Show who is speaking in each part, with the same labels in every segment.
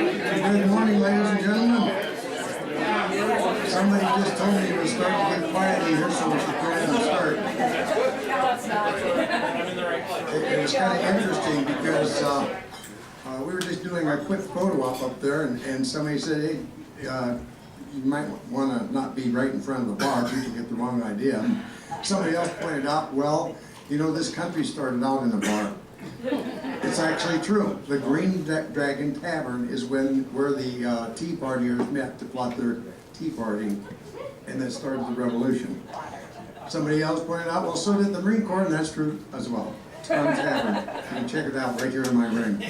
Speaker 1: Good morning, ladies and gentlemen. Somebody just told me it was starting to get quiet in here, so we should go ahead and start. It was kind of interesting because we were just doing a quick photo op up there, and somebody said, hey, you might want to not be right in front of the bar, people get the wrong idea. Somebody else pointed out, well, you know, this country started out in a bar. It's actually true. The Green Dragon Tavern is where the Tea Partiers met to plot their tea party, and that started the revolution. Somebody else pointed out, well, so did the Marine Corps, and that's true as well. Tom Tavern. You can check it out right here in my ring.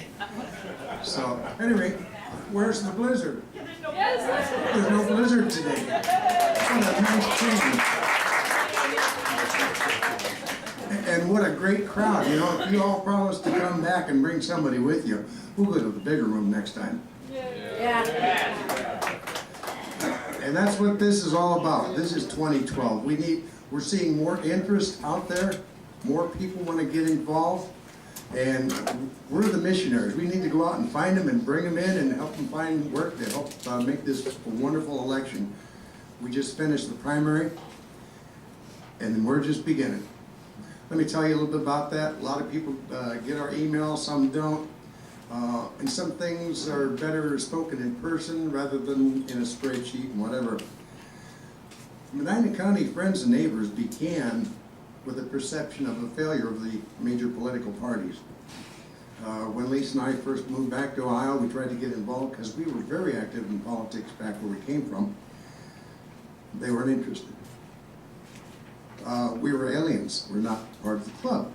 Speaker 1: So, anyway, where's the blizzard? There's no blizzard today. What a nice change. And what a great crowd. You know, if you all promise to come back and bring somebody with you, we'll go to the bigger room next time.
Speaker 2: Yeah.
Speaker 1: And that's what this is all about. This is 2012. We're seeing more interest out there. More people want to get involved. And we're the missionaries. We need to go out and find them and bring them in and help them find work to help make this a wonderful election. We just finished the primary, and we're just beginning. Let me tell you a little bit about that. A lot of people get our email, some don't. And some things are better spoken in person rather than in a spreadsheet and whatever. Medina County Friends and Neighbors began with a perception of a failure of the major political parties. When Lisa and I first moved back to Ohio, we tried to get involved because we were very active in politics back where we came from. They weren't interested. We were aliens. We're not part of the club.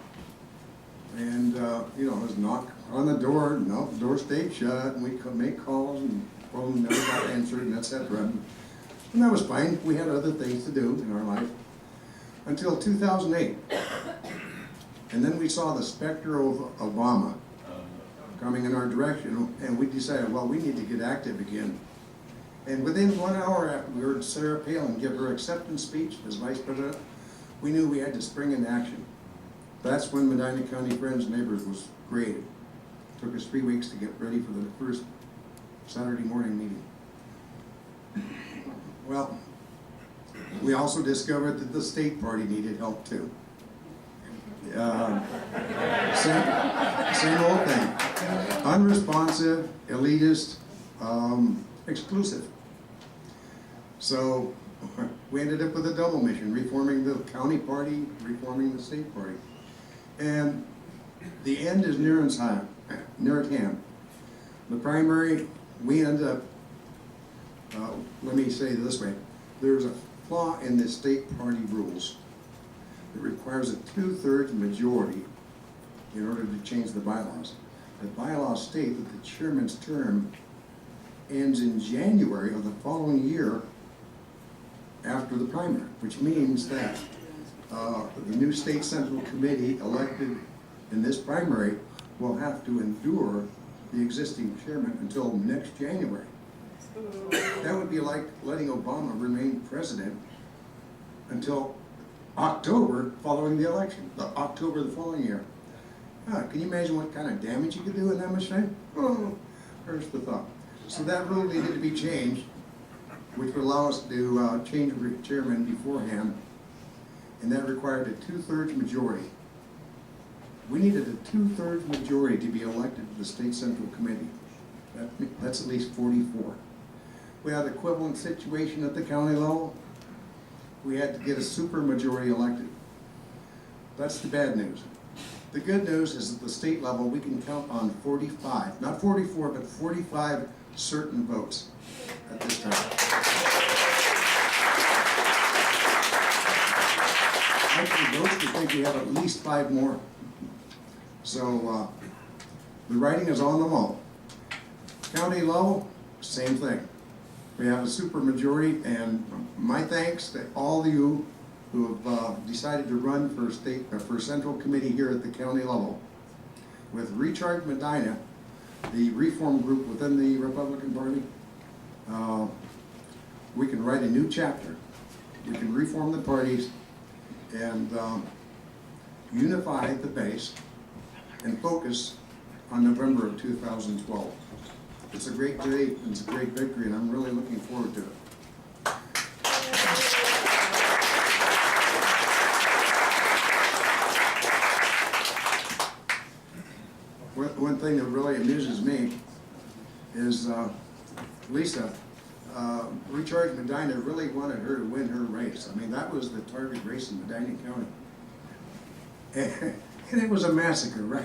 Speaker 1: And, you know, it was knock on the door, no, the door stayed shut, and we could make calls, and phone never got answered, and etc. And that was fine. We had other things to do in our life. Until 2008. And then we saw the specter of Obama coming in our direction, and we decided, well, we need to get active again. And within 1 hour after we heard Sarah Palin give her acceptance speech as Vice President, we knew we had to spring into action. That's when Medina County Friends and Neighbors was created. It took us 3 weeks to get ready for the first Saturday morning meeting. Well, we also discovered that the state party needed help too. Same old thing. Unresponsive, elitist, exclusive. So we ended up with a double mission, reforming the county party, reforming the state party. And the end is near at hand. The primary, we ended up, let me say it this way, there's a flaw in the state party rules. It requires a 2/3 majority in order to change the bylaws. The bylaws state that the chairman's term ends in January of the following year after the primary, which means that the new state central committee elected in this primary will have to endure the existing chairman until next January. That would be like letting Obama remain president until October following the election, October the following year. Can you imagine what kind of damage you could do in that much time? Oh, there's the thought. So that rule needed to be changed, which would allow us to change the chairman beforehand, and that required a 2/3 majority. We needed a 2/3 majority to be elected to the state central committee. That's at least 44. We had an equivalent situation at the county level. We had to get a super majority elected. That's the bad news. The good news is at the state level we can count on 45, not 44, but 45 certain votes at this time. Actually, votes, we think we have at least 5 more. So the writing is on the wall. County level, same thing. We have a super majority, and my thanks to all of you who have decided to run for central committee here at the county level. With Recharge Medina, the reform group within the Republican Party, we can write a new chapter. We can reform the parties and unify the base and focus on November of 2012. It's it's a great day, and it's a great victory, and I'm really looking forward to it. One thing that really amuses me is Lisa, Recharge Medina really wanted her to win her race. I mean, that was the target race in Medina County. And it was a massacre, right?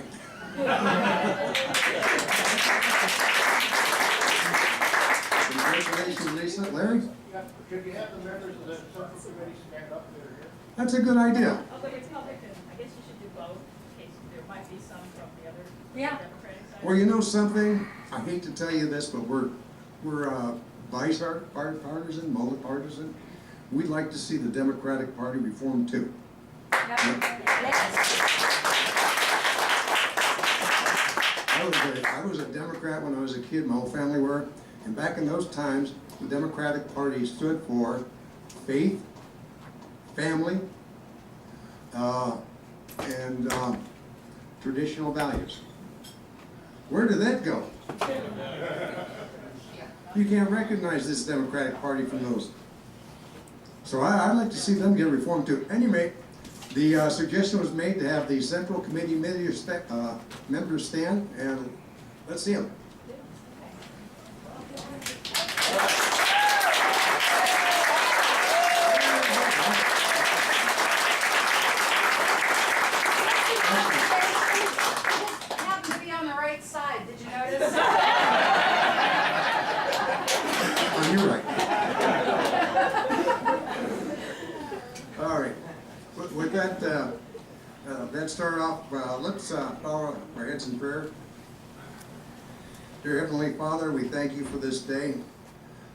Speaker 1: Congratulations, Lisa. Larry?
Speaker 2: Could you have the members of the Central Committee stand up there?
Speaker 1: That's a good idea.
Speaker 3: Although it's public, I guess you should do both, in case there might be some from the other Democratic side.
Speaker 1: Well, you know something? I hate to tell you this, but we're bipartisan, multi-partisan. We'd like to see the Democratic Party reformed too. I was a Democrat when I was a kid, my whole family were, and back in those times, the Democratic Party stood for faith, family, and traditional values. Where did that go? You can't recognize this Democratic Party from those. So I'd like to see them get reformed too. Anyway, the suggestion was made to have the Central Committee members stand, and let's see them.
Speaker 4: Happened to be on the right side, did you notice?
Speaker 1: Oh, you're right. All right. With that, let's start off. Let's bow our heads in prayer. Dear Heavenly Father, we thank you for this day.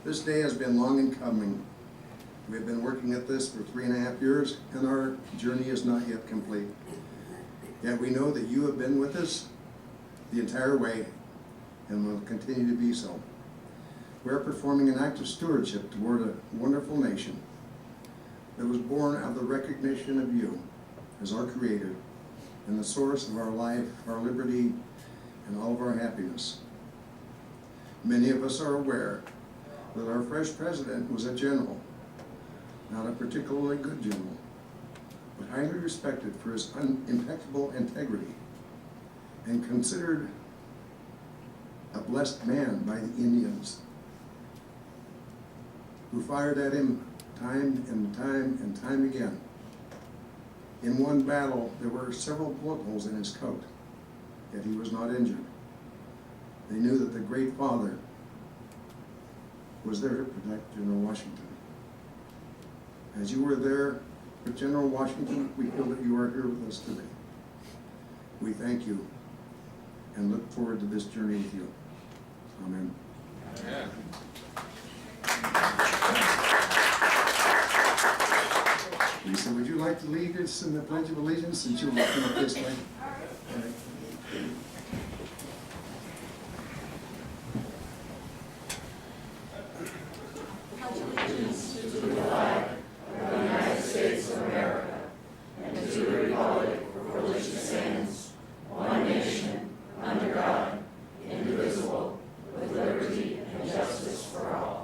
Speaker 1: This day has been long in coming. We've been working at this for 3.5 years, and our journey is not yet complete. Yet we know that you have been with us the entire way, and will continue to be so. We're performing an act of stewardship toward a wonderful nation that was born out of the recognition of you as our Creator and the source of our life, our liberty, and all of our happiness. Many of us are aware that our fresh president was a general, not a particularly good general, but highly respected for his impeccable integrity and considered a blessed man by the Indians, who fired at him time and time and time again. In one battle, there were several bullet holes in his coat, yet he was not injured. They knew that the Great Father was there to protect General Washington. As you were there with General Washington, we feel that you are here with us today. We thank you and look forward to this journey with you. Amen.
Speaker 2: Amen.
Speaker 1: Lisa, would you like to lead us in the Pledge of Allegiance, since you're walking up this way? All right.
Speaker 4: Pledge allegiance to the flag of the United States of America and to the republic for which it stands, one nation, under God, indivisible, with liberty and justice for all.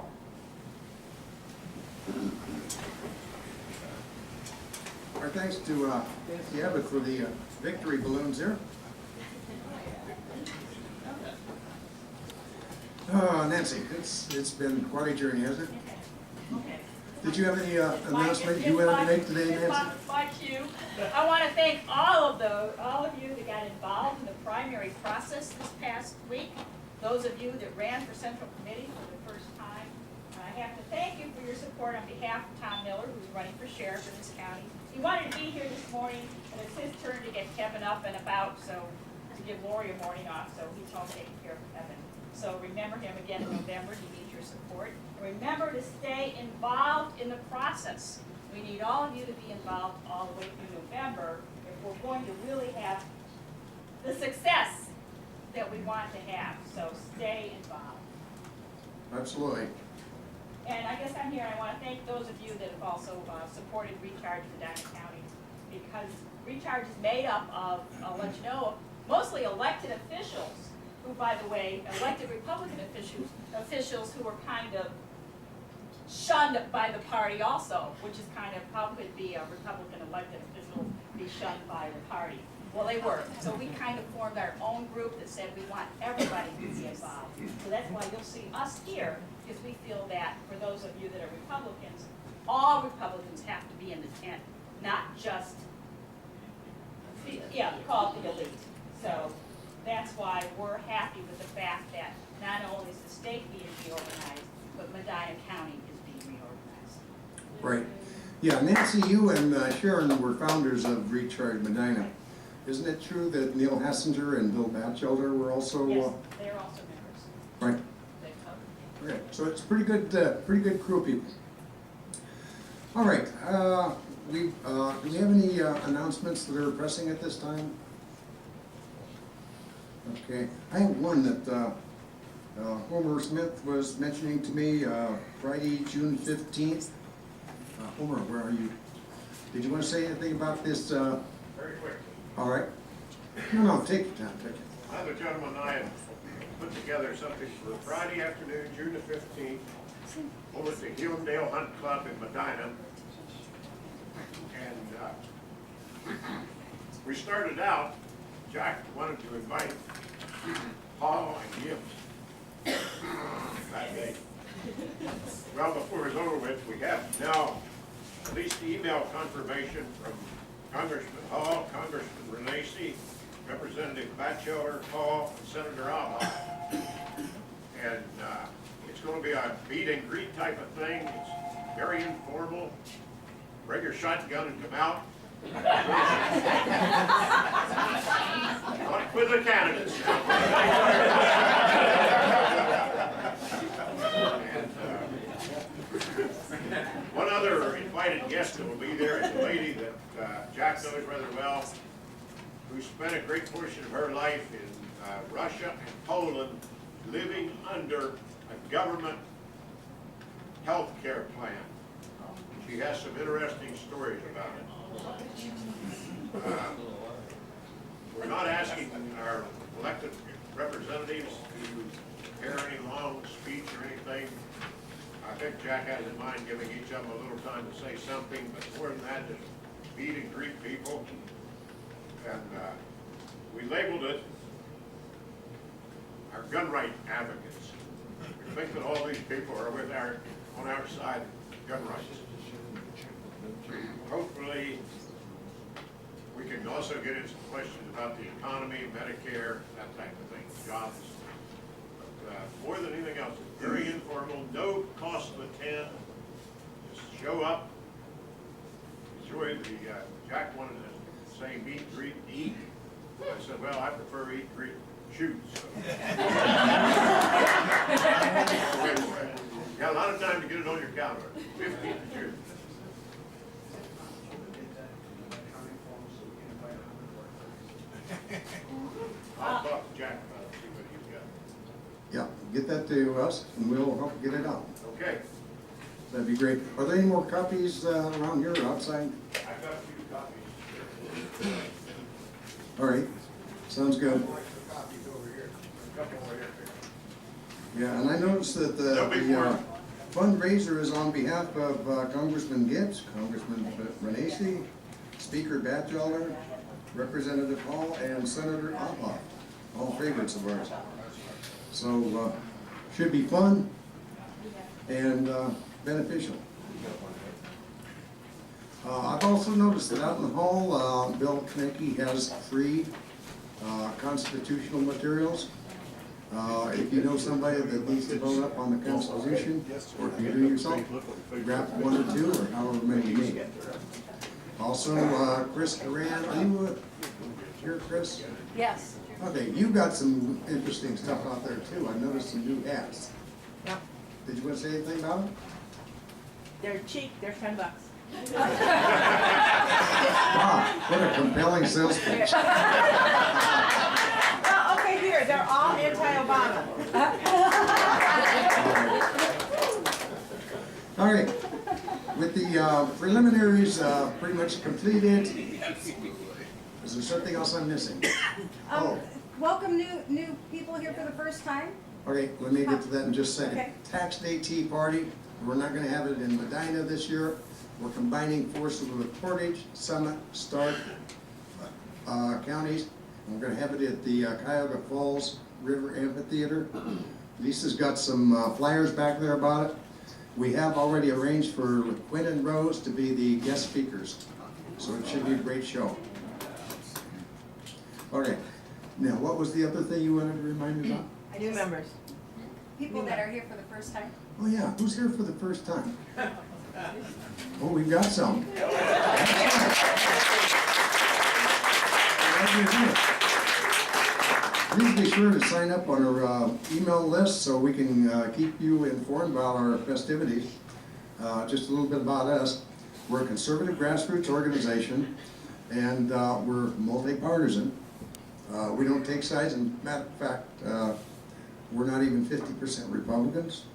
Speaker 1: Our thanks to Nancy Abbott for the victory balloons here. Nancy, it's been quite a journey, hasn't it?
Speaker 3: Okay.
Speaker 1: Did you have any announcement you wanted to make today, Nancy?
Speaker 3: My cue. I want to thank all of you that got involved in the primary process this past week. Those of you that ran for Central Committee for the first time. I have to thank you for your support on behalf of Tom Miller, who's running for sheriff in this county. He wanted to be here this morning, and it's his turn to get Kevin up and about, so to give Lori a morning off, so he's home taking care of Kevin. So remember him again in November. He needs your support. And remember to stay involved in the process. We need all of you to be involved all the way through November if we're going to really have the success that we want to have. So stay involved.
Speaker 1: Absolutely.
Speaker 3: And I guess I'm here, and I want to thank those of you that have also supported Recharge Medina County, because Recharge is made up of, I'll let you know, mostly elected officials who, by the way, elected Republican officials who were kind of shunned by the party also, which is kind of, how could be a Republican elected official be shunned by the party? Well, they were. So we kind of formed our own group that said we want everybody to be involved. So that's why you'll see us here, because we feel that for those of you that are Republicans, all Republicans have to be in the tent, not just, call it the elite. So that's why we're happy with the fact that not only is the state being reorganized, but Medina County is being reorganized.
Speaker 1: Right. Yeah, Nancy, you and Sharon were founders of Recharge Medina. Isn't it true that Neil Hassinger and Bill Batchelder were also?
Speaker 3: Yes, they're also members.
Speaker 1: Right.
Speaker 3: They covered.
Speaker 1: Okay, so it's pretty good crew of people. All right, do we have any announcements that are pressing at this time? Okay, I have one that Homer Smith was mentioning to me Friday, June 15th. Homer, where are you? Did you want to say anything about this?
Speaker 2: Very quickly.
Speaker 1: All right. No, take your time, take it.
Speaker 2: I, the gentleman and I have put together something for Friday afternoon, June the 15th, over at the Hillendale Hunt Club in Medina. And we started out, Jack wanted to invite Paul and Gibbs that day. Well, before it's over with, we have now at least the email confirmation from Congressman Hall, Congressman Renacci, Representative Batchelder, Hall, and Senator Alba. And it's going to be a meet and greet type of thing. It's very informal. Bring your shotgun and come out. Not with the candidates. One other invited guest that will be there is a lady that Jack knows rather well, who spent a great portion of her life in Russia and Poland living under a government health care plan. She has some interesting stories about it. We're not asking our elected representatives to prepare any long speech or anything. I think Jack has in mind giving each of them a little time to say something, but more than that, just meet and greet people. And we labeled it our gun right advocates. We think that all these people are on our side of gun rights. Hopefully, we can also get into some questions about the economy, Medicare, that type of thing, jobs. But more than anything else, it's very informal, no cost to attend. Just show up, enjoy the, Jack wanted to say meet, greet, eat. I said, well, I prefer eat, greet, shoot. So. Got a lot of time to get it on your calendar, 15th of June. I'll talk to Jack about it, see what he's got.
Speaker 1: Yeah, get that to us and we'll help get it out.
Speaker 2: Okay.
Speaker 1: That'd be great. Are there any more copies around here or outside?
Speaker 2: I've got a few copies.
Speaker 1: All right, sounds good.
Speaker 2: Copies over here. A couple over here.
Speaker 1: Yeah, and I noticed that the fundraiser is on behalf of Congressman Gibbs, Congressman Renacci, Speaker Batchelder, Representative Hall, and Senator Alba, all favorites of ours. So, should be fun and beneficial. I've also noticed that out in the hall, Bill Knecke has free constitutional materials. If you know somebody that needs to vote up on the Constitution, or if you do yourself, grab one or two, or however many you need. Also, Chris Duran, are you here, Chris?
Speaker 5: Yes.
Speaker 1: Okay, you've got some interesting stuff out there too. I noticed some new hats.
Speaker 5: Yep.
Speaker 1: Did you want to say anything about them?
Speaker 5: They're cheap. They're $10.
Speaker 1: Wow, what a compelling sales pitch.
Speaker 5: Oh, okay, here. They're all anti-Obama.
Speaker 1: All right, with the preliminaries pretty much completed, is there something else I'm missing? Oh,
Speaker 4: welcome new people here for the first time.
Speaker 1: Okay, let me get to that in just a second.
Speaker 4: Okay.
Speaker 1: Tax Day Tea Party, we're not gonna have it in Medina this year. We're combining forces with Portage, Summit, Stark counties. We're gonna have it at the Cuyahoga Falls River Amphitheater. Lisa's got some flyers back there about it. We have already arranged for Quinn and Rose to be the guest speakers, so it should be a great show. Okay, now what was the other thing you wanted to remind me about?
Speaker 5: New members.
Speaker 6: People that are here for the first time.
Speaker 1: Oh yeah, who's here for the first time? Oh, we've got some. Please be sure to sign up on our email list so we can keep you informed about our festivities. Just a little bit about us. We're a conservative grassroots organization, and we're multi-partisan. We don't take sides, and matter of fact, we're not even 50% Republicans.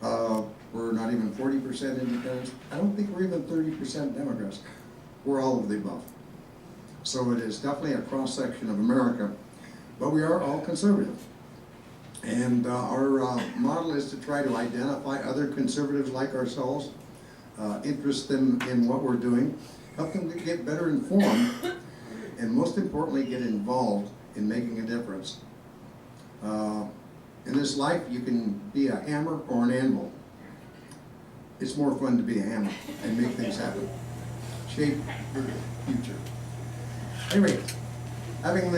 Speaker 1: We're not even 40% independents. I don't think we're even 30% Democrats. We're all of the above. So it is definitely a cross-section of America, but we are all conservative. And our model is to try to identify other conservatives like ourselves, interest them in what we're doing, help them to get better informed, and most importantly, get involved in making a difference. In this life, you can be a hammer or an anvil. It's more fun to be a hammer and make things happen. Shape the future. Anyway, having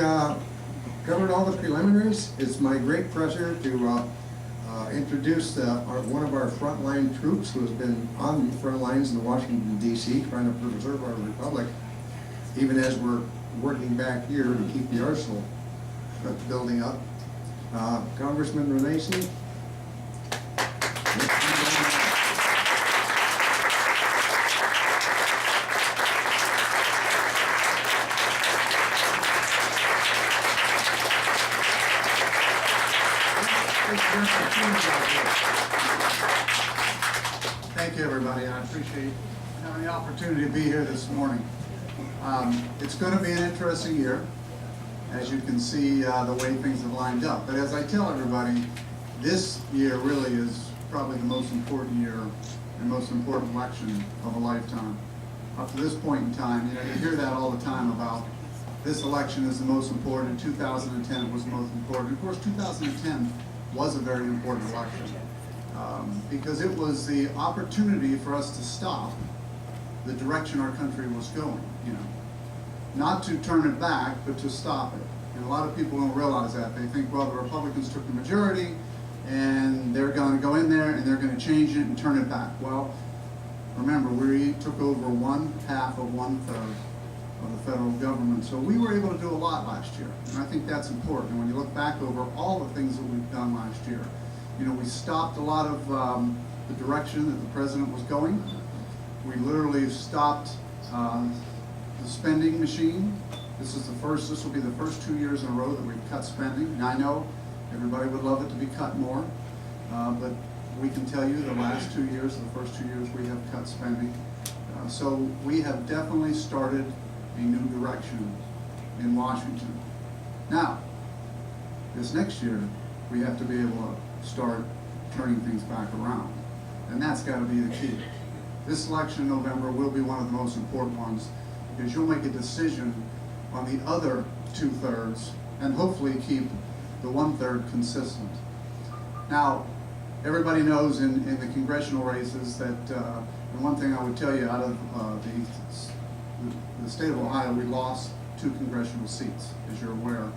Speaker 1: covered all the preliminaries, it's my great pleasure to introduce one of our frontline troops who has been on the front lines in Washington, D.C., trying to preserve our republic, even as we're working back here to keep the arsenal building up. Congressman Renacci.
Speaker 7: Thank you, everybody. I appreciate having the opportunity to be here this morning. It's going to be an interesting year, as you can see the way things have lined up. But as I tell everybody, this year really is probably the most important year and most important election of a lifetime. Up to this point in time, you hear that all the time about this election is the most important. 2010 was the most important. Of course, 2010 was a very important election because it was the opportunity for us to stop the direction our country was going, Not to turn it back, but to stop it. And a lot of people don't realize that. They think, well, the Republicans took the majority and they're going to go in there and they're going to change it and turn it back. Well, remember, we took over 1/2 of 1/3 of the federal government. So we were able to do a lot last year. And I think that's important. And when you look back over all the things that we've done last year, we stopped a lot of the direction that the president was going. We literally stopped the spending machine. This will be the first 2 years in a row that we've cut spending. And I know everybody would love it to be cut more, but we can tell you the last 2 years, the first 2 years, we have cut spending. So we have definitely started a new direction in Washington. Now, this next year, we have to be able to start turning things back around. And that's got to be the key. This election in November will be one of the most important ones because you'll make a decision on the other 2/3 and hopefully keep the 1/3 consistent. Now, everybody knows in the congressional races that, and one thing I would tell you out of the state of Ohio, we lost 2 congressional seats, as you're aware.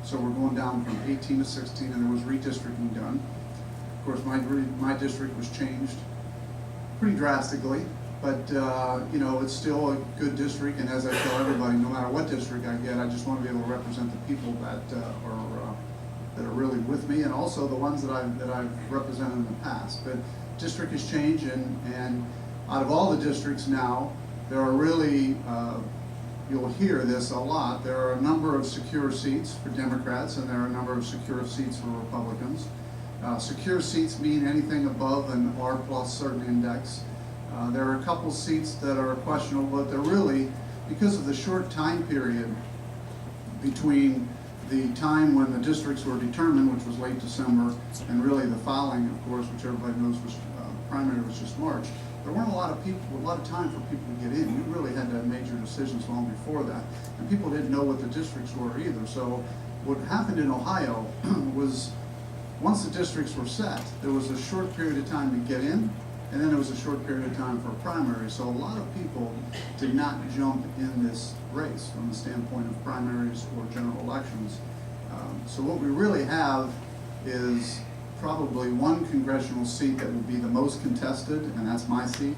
Speaker 7: So we're going down from 18 to 16, and there was redistricting done. Of course, my district was changed pretty drastically, but it's still a good district. And as I tell everybody, no matter what district I get, I just want to be able to represent the people that are really with me, and also the ones that I've represented in the past. But district has changed, and out of all the districts now, there are really you'll hear this a lot. There are a number of secure seats for Democrats, and there are a number of secure seats for Republicans. Secure seats mean anything above an R+ certain index. There are a couple seats that are questionable, but they're really, because of the short time period between the time when the districts were determined, which was late December, and really the following, of course, which everybody knows was primary was just March. There weren't a lot of time for people to get in. You really had to have major decisions long before that, and people didn't know what the districts were either. So what happened in Ohio was, once the districts were set, there was a short period of time to get in, and then there was a short period of time for a primary. So a lot of people did not jump in this race from the standpoint of primaries or general elections. So what we really have is probably one congressional seat that will be the most contested, and that's my seat.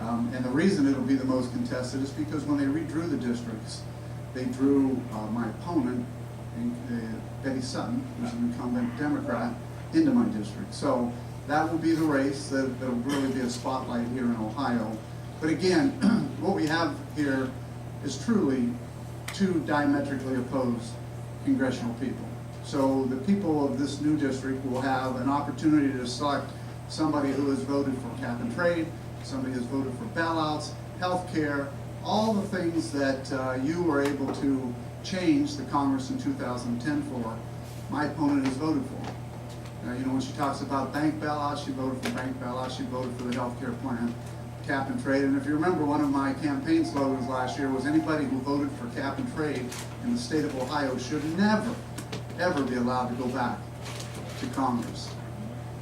Speaker 7: And the reason it'll be the most contested is because when they redrew the districts, they drew my opponent, Betty Sutton, who's an incumbent Democrat, into my district. So that will be the race that'll really be a spotlight here in Ohio. But again, what we have here is truly two diametrically opposed congressional people. So the people of this new district will have an opportunity to select somebody who has voted for cap and trade, somebody who has voted for bailouts, health care, all the things that you were able to change the Congress in 2010 for, my opponent has voted for. You know, when she talks about bank bailouts, she voted for bank bailouts, she voted for the health care plan, cap and trade. And if you remember, one of my campaign slogans last year was anybody who voted for cap and trade in the state of Ohio should never, ever be allowed to go back to Congress.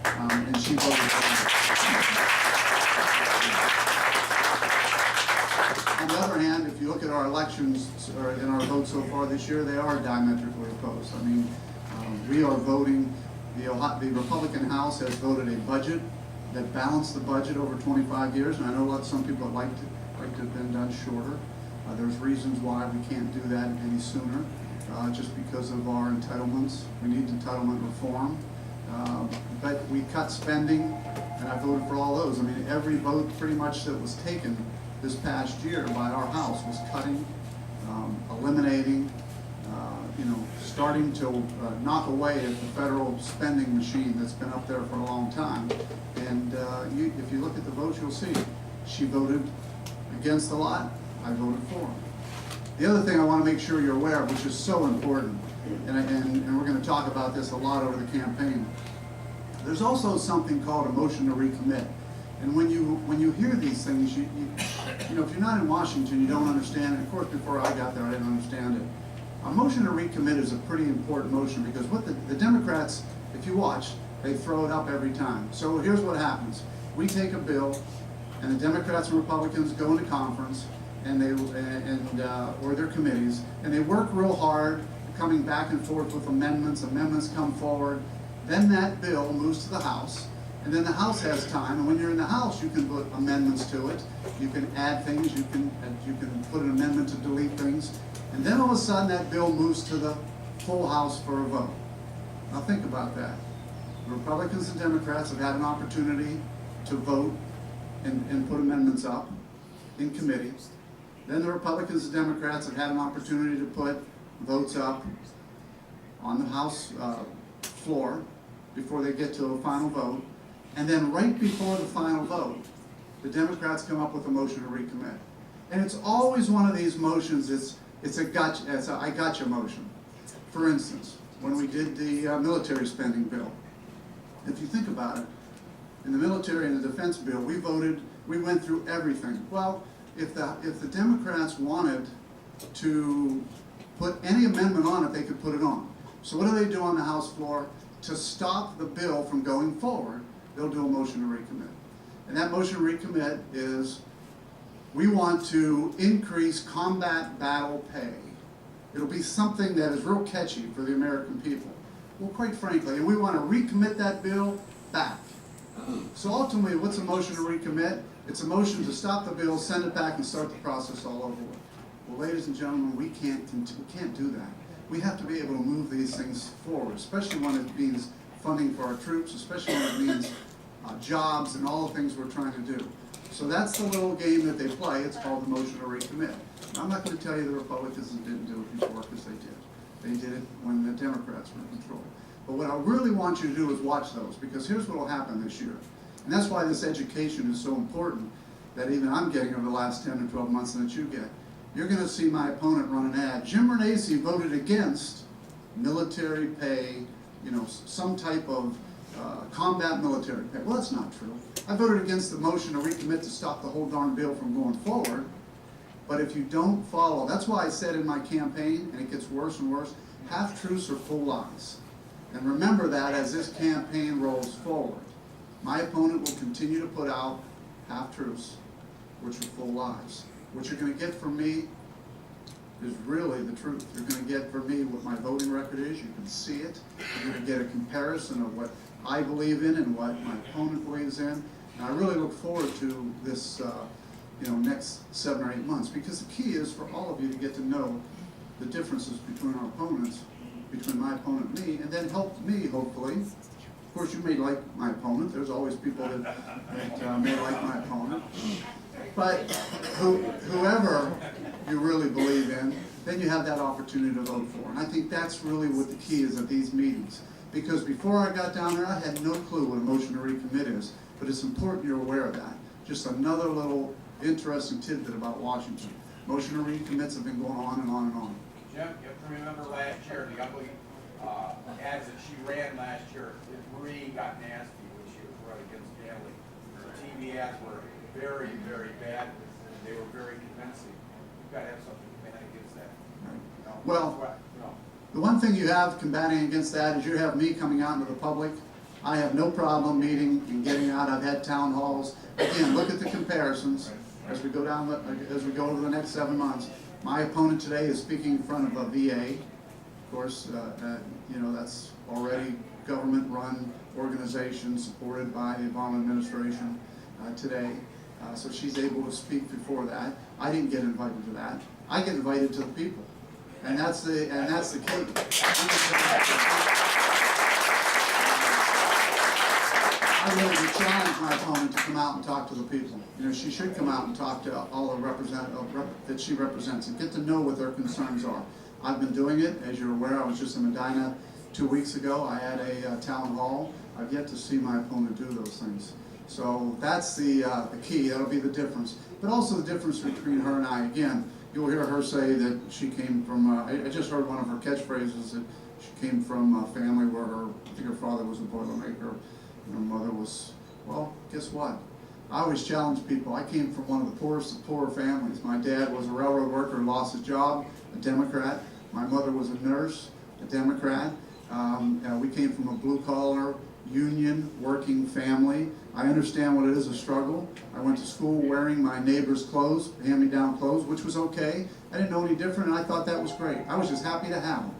Speaker 7: And she voted for that. On the other hand, if you look at our elections or in our votes so far this year, they are diametrically opposed. I mean, we are voting, the Republican House has voted a budget that balanced the budget over 25 years, and I know some people would like to have been done shorter. There's reasons why we can't do that any sooner, just because of our entitlements. We need entitlement reform. But we cut spending, and I voted for all those. I mean, every vote pretty much that was taken this past year by our House was cutting, eliminating, starting to knock away at the federal spending machine that's been up there for a long time. And if you look at the votes, you'll see she voted against a lot, I voted for. The other thing I want to make sure you're aware of, which is so important, and we're going to talk about this a lot over the campaign, there's also something called a motion to recommit. And when you hear these things, you know, if you're not in Washington, you don't understand it. Of course, before I got there, I didn't understand it. A motion to recommit is a pretty important motion because what the Democrats, if you watch, they throw it up every time. So here's what happens. We take a bill, and the Democrats and Republicans go into conference, and or their committees, and they work real hard, coming back and forth with amendments. Amendments come forward. Then that bill moves to the House, and then the House has time. And when you're in the House, you can put amendments to it. You can add things. You can put an amendment to delete things. And then all of a sudden, that bill moves to the full House for a vote. Now think about that. The Republicans and Democrats have had an opportunity to vote and put amendments up in committee. Then the Republicans and Democrats have had an opportunity to put votes up on the House floor before they get to a final vote. And then right before the final vote, the Democrats come up with a motion to recommit. And it's always one of these motions, it's a I gotcha motion. For instance, when we did the military spending bill, if you think about it, in the military and the defense bill, we went through everything. Well, if the Democrats wanted to put any amendment on it, they could put it on. So what do they do on the House floor? To stop the bill from going forward, they'll do a motion to recommit. And that motion to recommit is, we want to increase combat battle pay. It'll be something that is real catchy for the American people. Well, quite frankly, and we want to recommit that bill back. So ultimately, what's a motion to recommit? It's a motion to stop the bill, send it back, and start the process all over with. Well, ladies and gentlemen, we can't do that. We have to be able to move these things forward, especially when it means funding for our troops, especially when it means jobs and all the things we're trying to do. So that's the little game that they play. It's called the motion to recommit. I'm not going to tell you the Republicans didn't do it before, because they did. They did it when the Democrats were in control. But what I really want you to do is watch those, because here's what will happen this year. And that's why this education is so important, that even I'm getting over the last 10 or 12 months and that you get. you're going to see my opponent run an ad. Jim Renacci voted against military pay, some type of combat military pay. Well, that's not true. I voted against the motion to recommit to stop the whole darn bill from going forward. But if you don't follow, that's why I said in my campaign, and it gets worse and worse, half-truths are full lies. And remember that as this campaign rolls forward. My opponent will continue to put out half-truths, which are full lies. What you're going to get from me is really the truth. You're going to get from me what my voting record is. You can see it. You're going to get a comparison of what I believe in and what my opponent believes in. And I really look forward to this next 7 or 8 months, because the key is for all of you to get to know the differences between our opponents, between my opponent and me, and then help me, hopefully. Of course, you may like my opponent. There's always people that may like my opponent. But whoever you really believe in, then you have that opportunity to vote for. And I think that's really what the key is at these meetings. Because before I got down there, I had no clue what a motion to recommit is. But it's important you're aware of that. Just another little interesting tidbit about Washington. Motion to recommits have been going on and on and on.
Speaker 8: Jim, you have to remember last year, the ugly ads that she ran last year, Marie got nasty when she was running against Stanley. Her TV ads were very, very bad, and they were very convincing. You've got to have something to combat against that.
Speaker 7: Right. Well, the one thing you have combating against that is you have me coming out into the public. I have no problem meeting and getting out. I've had town halls. Again, look at the comparisons as we go over the next 7 months. My opponent today is speaking in front of a VA. Of course, that's already government-run organization supported by the Obama administration today. So she's able to speak before that. I didn't get invited to that. I get invited to the people, and that's the key. I really would challenge my opponent to come out and talk to the people. She should come out and talk to all the representatives that she represents and get to know what their concerns are. I've been doing it, as you're aware. I was just in Medina 2 weeks ago. I had a town hall. I've yet to see my opponent do those things. So that's the key. That'll be the difference. But also the difference between her and I. Again, you'll hear her say that she came from, I just heard one of her catchphrases, that she came from a family where I think her father was a Boilermaker. And her mother was, well, guess what? I always challenge people. I came from one of the poorest of poor families. My dad was a railroad worker, lost his job, a Democrat. My mother was a nurse, a Democrat. We came from a blue-collar, union, working family. I understand what it is, a struggle. I went to school wearing my neighbor's clothes, hand-me-down clothes, which was okay. I didn't know any different, and I thought that was great. I was just happy to have them.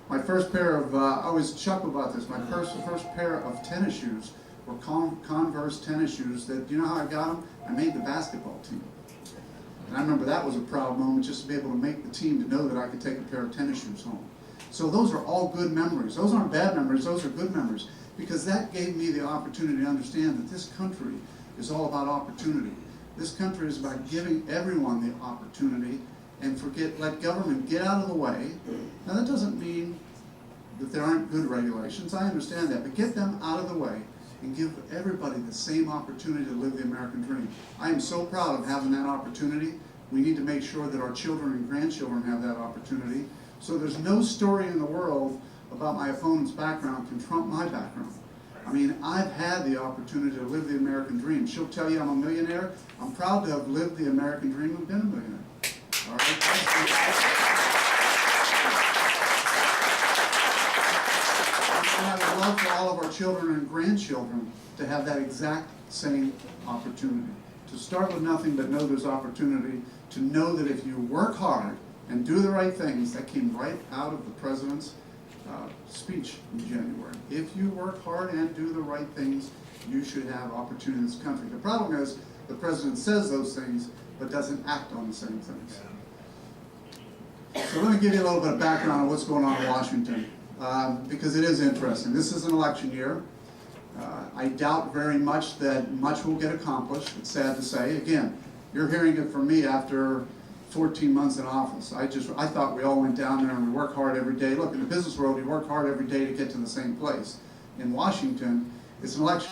Speaker 7: My first pair of, I always chuckle about this, my first pair of tennis shoes were Converse tennis shoes that, you know how I got them? I made the basketball team. And I remember that was a proud moment, just to be able to make the team, to know that I could take a pair of tennis shoes home. So those are all good memories. Those aren't bad memories, those are good memories. Because that gave me the opportunity to understand that this country is all about opportunity. This country is about giving everyone the opportunity, and let government get out of the way. Now that doesn't mean that there aren't good regulations. I understand that, but get them out of the way and give everybody the same opportunity to live the American dream. I am so proud of having that opportunity. We need to make sure that our children and grandchildren have that opportunity. So there's no story in the world about my opponent's background can trump my background. I mean, I've had the opportunity to live the American dream. She'll tell you I'm a millionaire. I'm proud to have lived the American dream and been a millionaire. All right. And I would love for all of our children and grandchildren to have that exact same opportunity. To start with nothing, but know there's opportunity. To know that if you work hard and do the right things, that came right out of the President's speech in January. If you work hard and do the right things, you should have opportunity in this country. The problem is the President says those things, but doesn't act on the same things. So let me give you a little bit of background on what's going on in Washington, because it is interesting. This is an election year. I doubt very much that much will get accomplished. It's sad to say. Again, you're hearing it from me after 14 months in office. I thought we all went down there and we work hard every day. Look, in the business world, you work hard every day to get to the same place. In Washington, it's an election